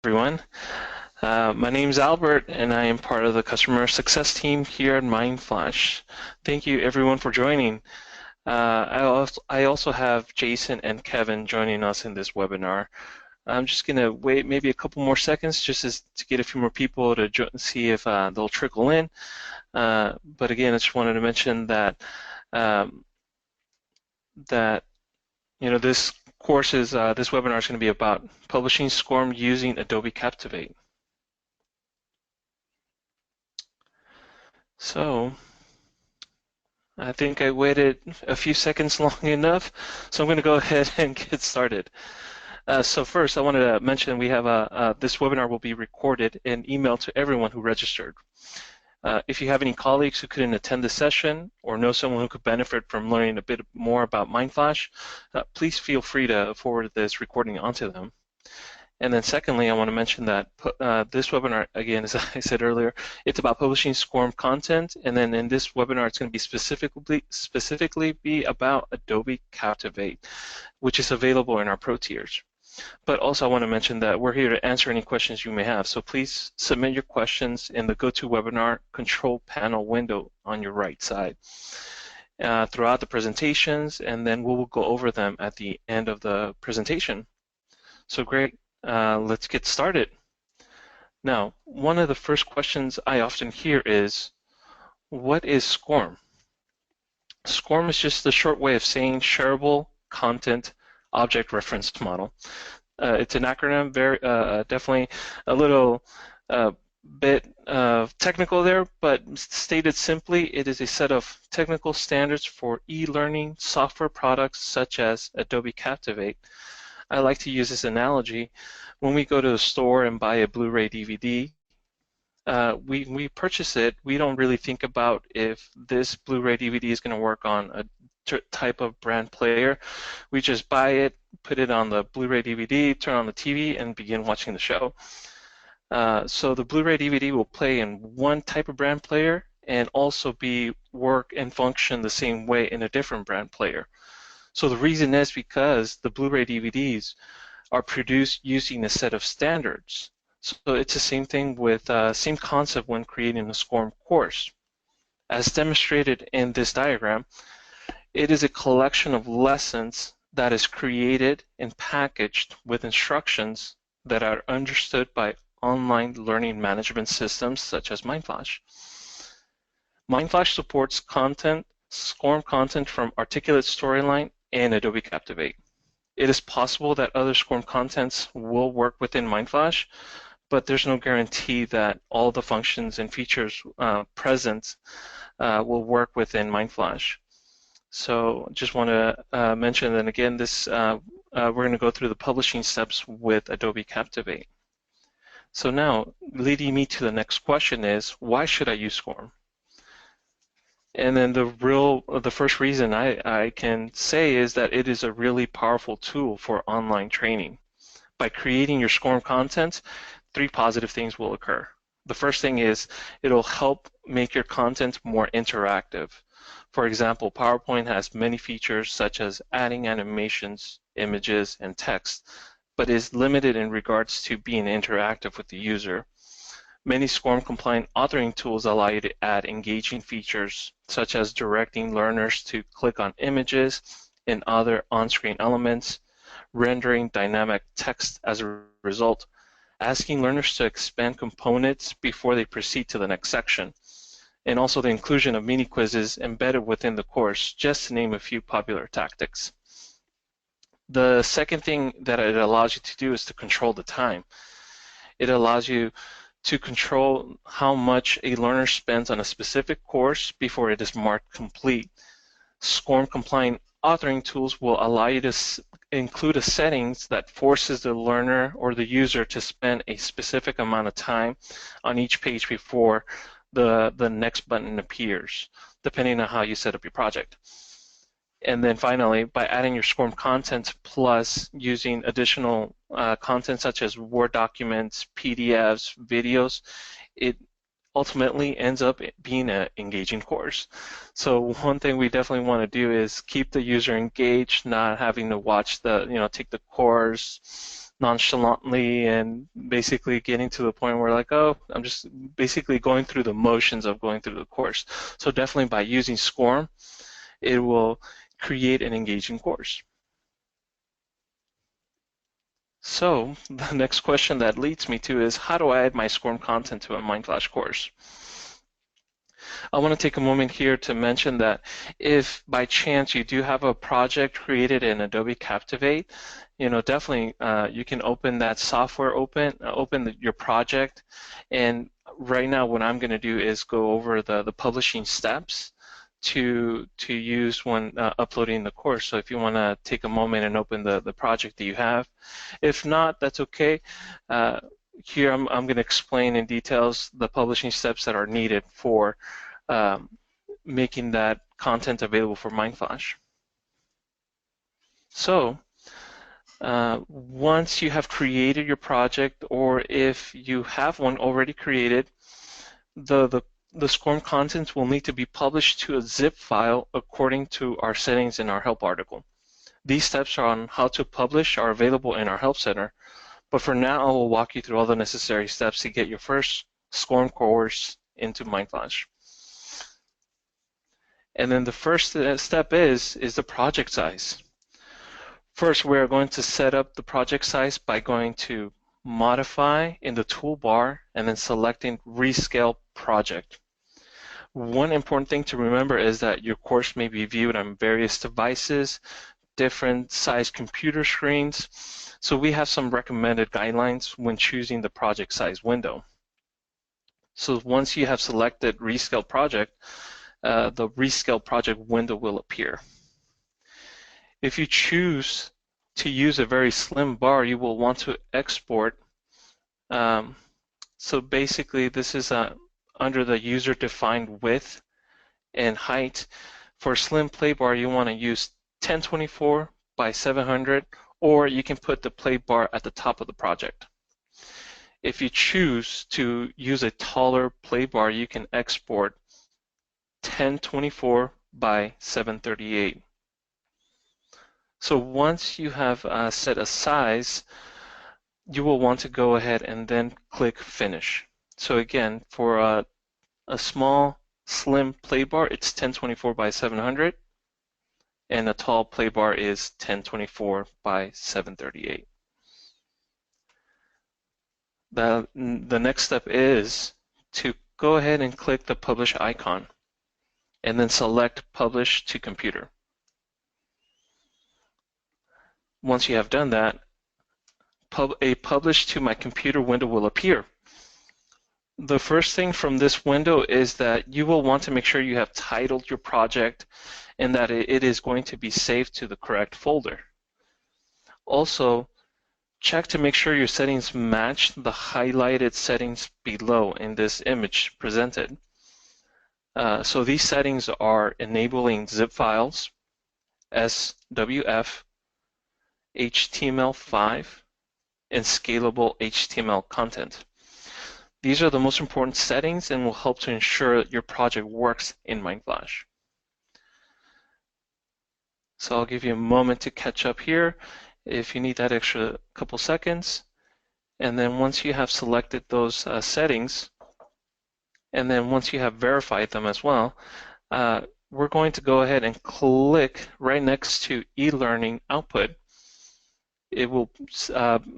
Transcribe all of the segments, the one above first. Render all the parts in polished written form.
everyone. My name is Albert, and I am part of the customer success team here at Mindflash. Thank you, everyone, for joining. I also have Jason and Kevin joining us in this webinar. I'm just going to wait maybe a couple more seconds to get a few more people to see if they'll trickle in. But again, I just wanted to mention that this this webinar is going to be about publishing SCORM using Adobe Captivate. So I think I waited a few seconds long enough, so I'm going to go ahead and get started. So first, I wanted to mention we have this webinar will be recorded and emailed to everyone who registered. If you have any colleagues who couldn't attend the session or know someone who could benefit from learning a bit more about Mindflash, please feel free to forward this recording onto them. And then secondly, I want to mention that this webinar, again, as I said earlier, it's about publishing SCORM content, and then in this webinar, it's going to be specifically be about Adobe Captivate, which is available in our Pro tiers. But also I want to mention that we're here to answer any questions you may have, so please submit your questions in the GoToWebinar control panel window on your right side throughout the presentations, and then we will go over them at the end of the presentation. So great. Let's get started. Now, one of the first questions I often hear is, what is SCORM? SCORM is just a short way of saying Shareable Content Object Reference Model. It's an acronym, very definitely a little bit technical there, but stated simply, it is a set of technical standards for e-learning software products such as Adobe Captivate. I like to use this analogy. When we go to the store and buy a Blu-ray DVD, we purchase it, we don't really think about if this Blu-ray DVD is going to work on a type of brand player. We just buy it, put it on the Blu-ray DVD, turn on the TV, and begin watching the show. So the Blu-ray DVD will play in one type of brand player and also work and function the same way in a different brand player. So the reason is because the Blu-ray DVDs are produced using a set of standards. So it's the same thing with same concept when creating a SCORM course. As demonstrated in this diagram, it is a collection of lessons that is created and packaged with instructions that are understood by online learning management systems such as Mindflash. Mindflash supports SCORM content from Articulate Storyline and Adobe Captivate. It is possible that other SCORM contents will work within Mindflash, but there's no guarantee that all the functions and features present will work within Mindflash. So just want to mention that again, we're going to go through the publishing steps with Adobe Captivate. So now, leading me to the next question is, why should I use SCORM? And then the first reason I can say is that it is a really powerful tool for online training. By creating your SCORM content, 3 positive things will occur. The first thing is it'll help make your content more interactive. For example, PowerPoint has many features such as adding animations, images, and text, but is limited in regards to being interactive with the user. Many SCORM-compliant authoring tools allow you to add engaging features, such as directing learners to click on images and other on-screen elements, rendering dynamic text as a result, asking learners to expand components before they proceed to the next section, and also the inclusion of mini-quizzes embedded within the course, just to name a few popular tactics. The second thing that it allows you to do is to control the time. It allows you to control how much a learner spends on a specific course before it is marked complete. SCORM-compliant authoring tools will allow you to include a settings that forces the learner or the user to spend a specific amount of time on each page before the next button appears, depending on how you set up your project. And then finally, by adding your SCORM content plus using additional content such as Word documents, PDFs, videos, it ultimately ends up being an engaging course. So one thing we definitely want to do is keep the user engaged, not having to watch take the course, nonchalantly and basically getting to the point where like, oh, I'm just basically going through the motions of going through the course. So definitely by using SCORM, it will create an engaging course. So the next question that leads me to is, how do I add my SCORM content to a Mindflash course? I want to take a moment here to mention that if by chance you do have a project created in Adobe Captivate, definitely you can open that software, open your project, and right now what I'm going to do is go over the publishing steps to use when uploading the course. So if you want to take a moment and open the project that you have. If not, that's okay. Here I'm going to explain in details the publishing steps that are needed for um, making that content available for Mindflash. So once you have created your project, or if you have one already created, the SCORM contents will need to be published to a zip file according to our settings in our help article. These steps on how to publish are available in our help center, but for now I will walk you through all the necessary steps to get your first SCORM course into Mindflash. And then the first step is the project size. First, we're going to set up the project size by going to Modify in the toolbar and then selecting Rescale Project. One important thing to remember is that your course may be viewed on various devices, different size computer screens, so we have some recommended guidelines when choosing the project size window. So once you have selected Rescale Project, the Rescale Project window will appear. If you choose to use a very slim bar, you will want to export. So basically, this is under the user-defined width and height. For a slim play bar, you want to use 1024 by 700, or you can put the play bar at the top of the project. If you choose to use a taller play bar, you can export 1024 by 738. So once you have set a size, you will want to go ahead and then click Finish. So again, for a small, slim play bar, it's 1024 by 700, and a tall play bar is 1024 by 738. The next step is to go ahead and click the Publish icon, and then select Publish to Computer. Once you have done that, a Publish to My Computer window will appear. The first thing from this window is that you will want to make sure you have titled your project and that it is going to be saved to the correct folder. Also, check to make sure your settings match the highlighted settings below in this image presented. So these settings are enabling zip files, SWF, HTML5, and scalable HTML content. These are the most important settings and will help to ensure that your project works in Mindflash. So I'll give you a moment to catch up here if you need that extra couple seconds. And then once you have selected those settings, and then once you have verified them as well, we're going to go ahead and click right next to e-learning output. It will,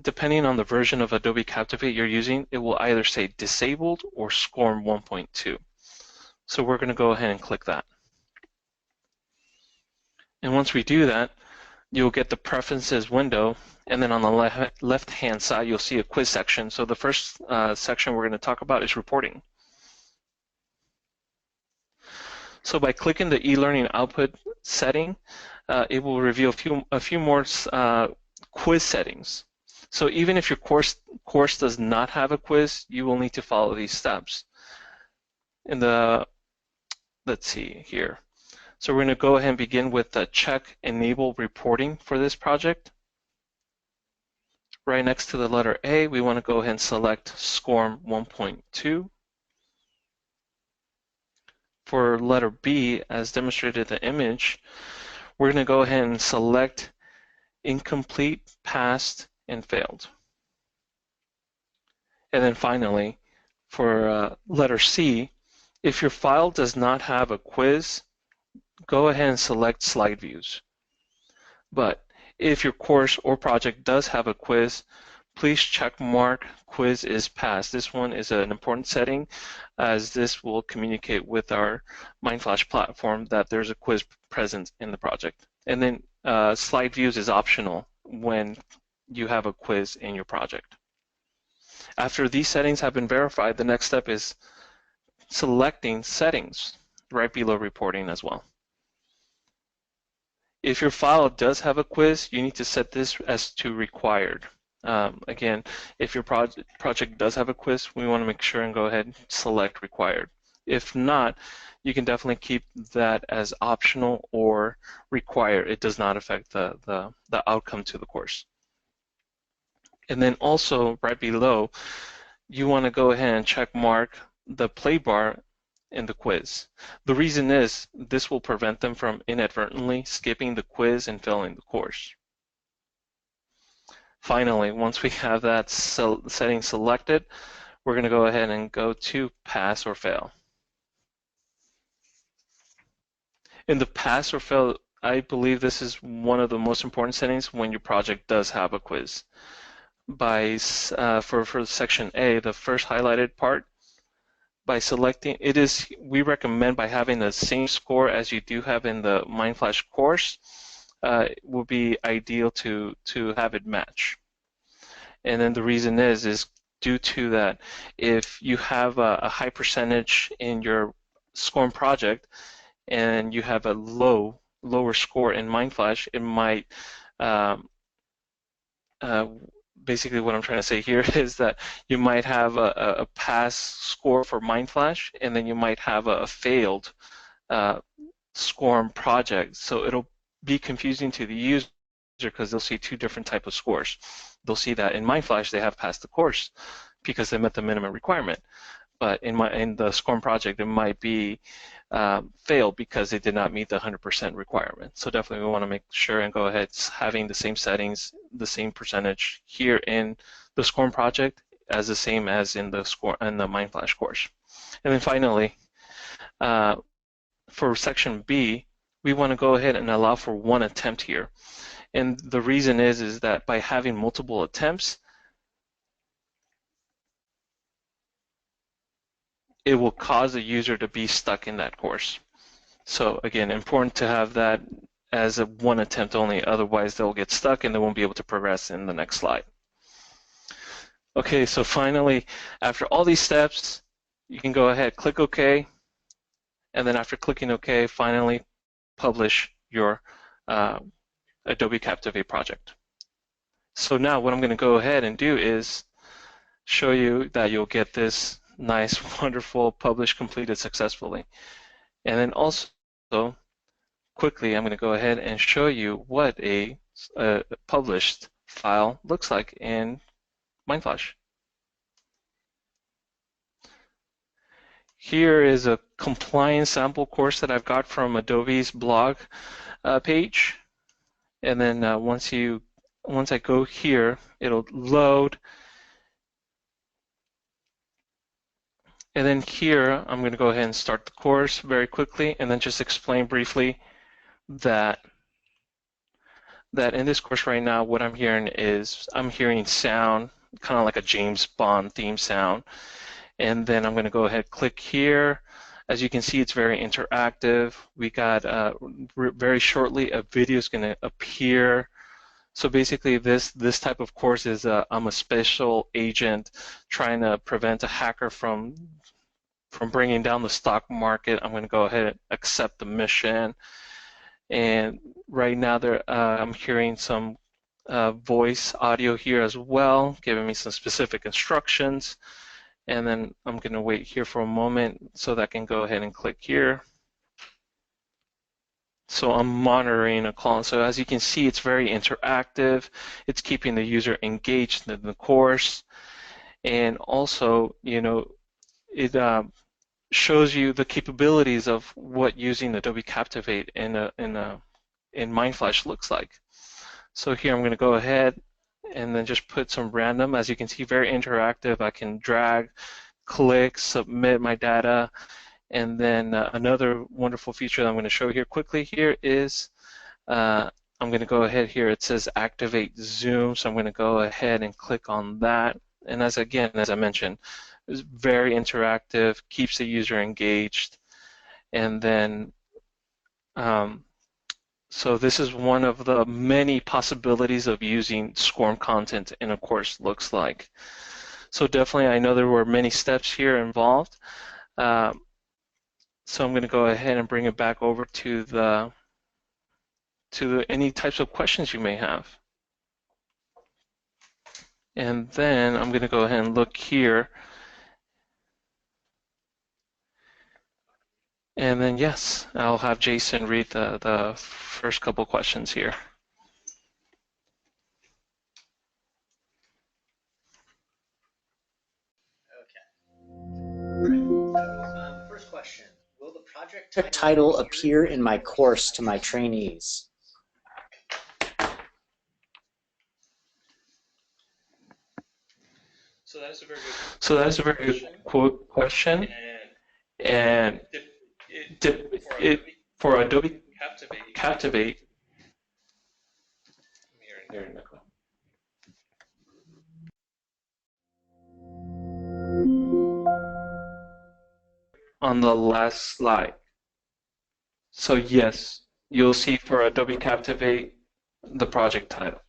depending on the version of Adobe Captivate you're using, it will either say disabled or SCORM 1.2. So we're going to go ahead and click that. And once we do that, you'll get the preferences window, and then on the left-hand side, you'll see a quiz section. So the first section we're going to talk about is reporting. So by clicking the e-learning output setting, it will reveal a few more quiz settings. So even if your course does not have a quiz, you will need to follow these steps. Let's see here. So we're going to go ahead and begin with the check enable reporting for this project. Right next to the letter A, we want to go ahead and select SCORM 1.2. For letter B, as demonstrated in the image, we're going to go ahead and select incomplete, past, and failed. And then finally, for letter C, if your file does not have a quiz, go ahead and select slide views. But if your course or project does have a quiz, please check mark quiz is passed. This one is an important setting, as this will communicate with our Mindflash platform that there's a quiz present in the project. And then slide views is optional when you have a quiz in your project. After these settings have been verified, the next step is selecting settings right below reporting as well. If your file does have a quiz, you need to set this as to required. Again, if your project does have a quiz, we want to make sure and go ahead and select required. If not, you can definitely keep that as optional or required. It does not affect the outcome to the course. And then also right below, you want to go ahead and check mark the play bar in the quiz. The reason is this will prevent them from inadvertently skipping the quiz and failing the course. Finally, once we have that setting selected, we're going to go ahead and go to pass or fail. In the pass or fail, I believe this is one of the most important settings when your project does have a quiz. For section A, the first highlighted part, by selecting we recommend by having the same score as you do have in the Mindflash course, it will be ideal to have it match. And then the reason is due to that, if you have a high percentage in your SCORM project and you have a lower score in Mindflash, it might basically what I'm trying to say here is that you might have a pass score for Mindflash, and then you might have a failed SCORM project. So it'll be confusing to the user because they'll see two different types of scores. They'll see that in Mindflash they have passed the course because they met the minimum requirement. But in the SCORM project, it might be failed because they did not meet the 100% requirement. So definitely we want to make sure and go ahead having the same settings, the same percentage here in the SCORM project as the same as in the Mindflash course. And then finally, for section B, we want to go ahead and allow for one attempt here. And the reason is that by having multiple attempts, it will cause the user to be stuck in that course. So again, important to have that as a one attempt only, otherwise they'll get stuck and they won't be able to progress in the next slide. Okay, so finally, after all these steps, you can go ahead, click OK, and then after clicking OK, finally publish your Adobe Captivate project. So now what I'm going to go ahead and do is show you that you'll get this nice, wonderful, published, completed successfully. And then also, quickly, I'm going to go ahead and show you what a published file looks like in Mindflash. Here is a compliance sample course that I've got from Adobe's blog page. And then once I go here, it'll load. And then here, I'm going to go ahead and start the course very quickly and then just explain briefly that in this course right now, what I'm hearing is I'm hearing sound, kind of like a James Bond theme sound. And then I'm going to go ahead and click here. As you can see, it's very interactive. We got very shortly a video is going to appear. So basically, this type of course is I'm a special agent trying to prevent a hacker from bringing down the stock market. I'm going to go ahead and accept the mission. And right now, I'm hearing some voice audio here as well, giving me some specific instructions. And then I'm going to wait here for a moment so that I can go ahead and click here. So I'm monitoring a call. So as you can see, it's very interactive. It's keeping the user engaged in the course. And also, it shows you the capabilities of what using Adobe Captivate in Mindflash looks like. So here I'm going to go ahead and then just put some random. As you can see, very interactive. I can drag, click, submit my data. And then another wonderful feature that I'm going to show here quickly here is I'm going to go ahead here. It says activate Zoom, so I'm going to go ahead and click on that. And as I mentioned, it's very interactive, keeps the user engaged. And then, so this is one of the many possibilities of using SCORM content in a course looks like. So definitely, I know there were many steps here involved. So I'm going to go ahead and bring it back over to any types of questions you may have. And then I'm going to go ahead and look here. And then, yes, I'll have Jason read the first couple questions here. Okay. First question. Will the project title appear in my course to my trainees? So that is a very good question. And for Adobe Captivate, on the last slide. So yes, you'll see for Adobe Captivate the project title.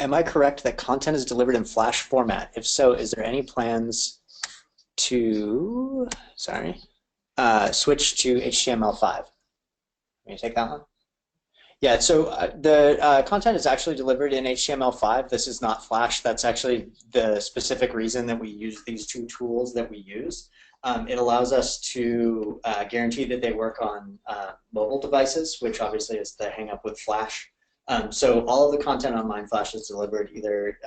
Am I correct that content is delivered in Flash format? If so, is there any plans to, switch to HTML5? Can you take that one? Yeah, so the content is actually delivered in HTML5. This is not Flash. That's actually the specific reason that we use these two tools that we use. It allows us to guarantee that they work on mobile devices, which obviously is the hang up with Flash. So all of the content on Mindflash is delivered either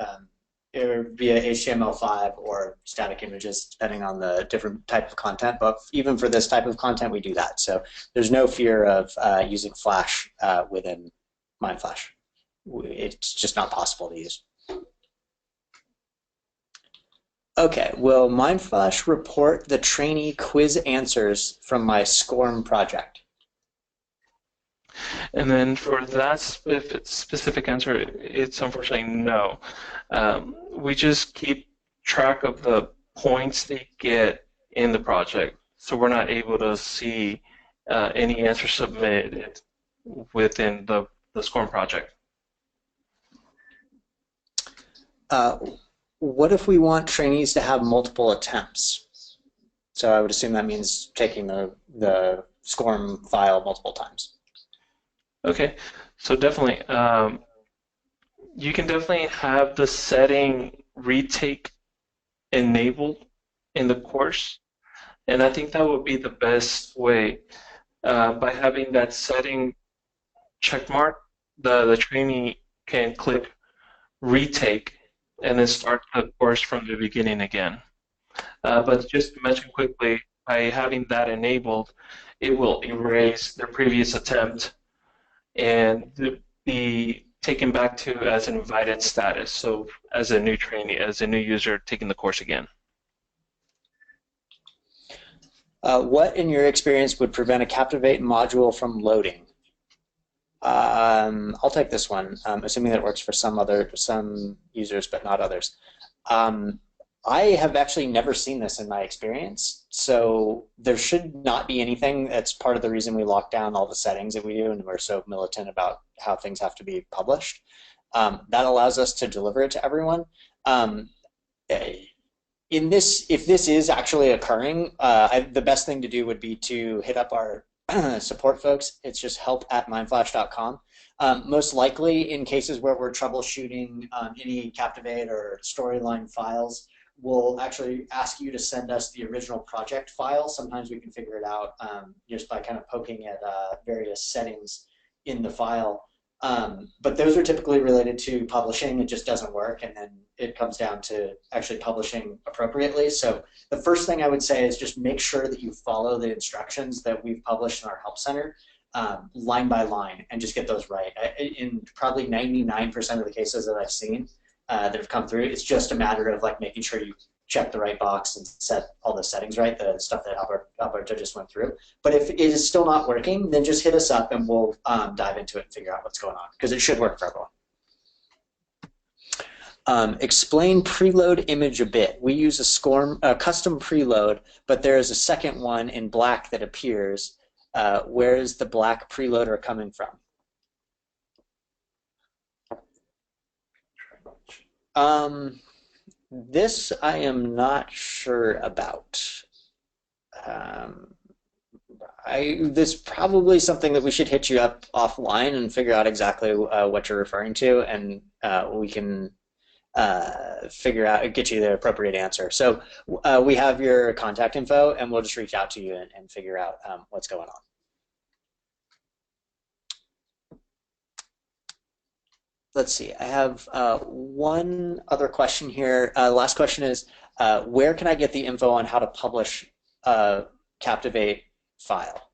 via HTML5 or static images, depending on the different type of content. But even for this type of content, we do that. So there's no fear of using Flash within Mindflash. It's just not possible to use. Okay, will Mindflash report the trainee quiz answers from my SCORM project? And then for that specific answer, it's unfortunately no. We just keep track of the points they get in the project, so we're not able to see any answers submitted within the SCORM project. What if we want trainees to have multiple attempts? So I would assume that means taking the SCORM file multiple times. Okay, so definitely, you can definitely have the setting retake enabled in the course, and I think that would be the best way. By having that setting checkmark, the trainee can click retake and then start the course from the beginning again. But just to mention quickly, by having that enabled, it will erase their previous attempt and be taken back to as an invited status. So as a new trainee, as a new user taking the course again. What, in your experience, would prevent a Captivate module from loading? I'll take this one, assuming that it works for some users, but not others. I have actually never seen this in my experience, so there should not be anything. That's part of the reason we lock down all the settings that we do, and we're so militant about how things have to be published. That allows us to deliver it to everyone. If this is actually occurring, the best thing to do would be to hit up our support folks. It's just help@mindflash.com. Most likely, in cases where we're troubleshooting any Captivate or storyline files, we'll actually ask you to send us the original project file. Sometimes we can figure it out just by kind of poking at various settings in the file. But those are typically related to publishing. It just doesn't work, and then it comes down to actually publishing appropriately. So the first thing I would say is just make sure that you follow the instructions that we've published in our Help Center. line by line and just get those right. In probably 99% of the cases that I've seen that have come through, it's just a matter of like making sure you check the right box and set all the settings right, the stuff that Alberto just went through. But if it is still not working, then just hit us up and we'll dive into it and figure out what's going on, because it should work for everyone. Explain preload image a bit. We use a SCORM, a custom preload, but there is a second one in black that appears. Where is the black preloader coming from? This I am not sure about. This is probably something that we should hit you up offline and figure out exactly what you're referring to, and we can figure out, get you the appropriate answer. So we have your contact info, and we'll just reach out to you and figure out what's going on. Let's see, I have one other question here. Last question is, where can I get the info on how to publish a Captivate file?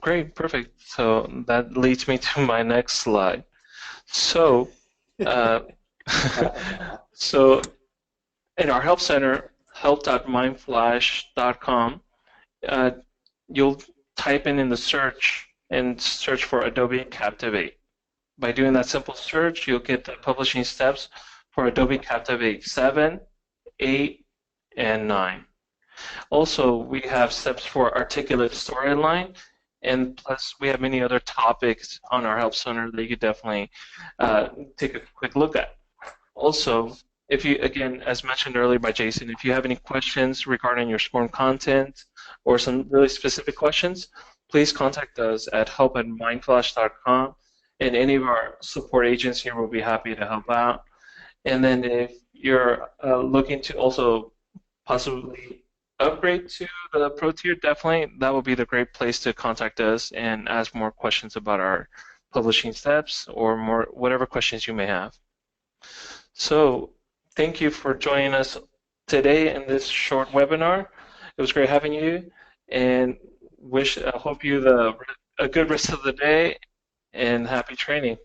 Great, perfect. So that leads me to my next slide. So, so in our help center, help.mindflash.com, you'll type in the search and search for Adobe Captivate. By doing that simple search, you'll get the publishing steps for Adobe Captivate 7, 8, and 9. Also, we have steps for articulate storyline, and plus we have many other topics on our help center that you could definitely take a quick look at. Also, if you, again, as mentioned earlier by Jason, if you have any questions regarding your SCORM content or some really specific questions, please contact us at help@mindflash.com, and any of our support agents here will be happy to help out. And then if you're looking to also possibly upgrade to the Pro tier, definitely that would be the great place to contact us and ask more questions about our publishing steps or more whatever questions you may have. So thank you for joining us today in this short webinar. It was great having you, and hope you a good rest of the day and happy training.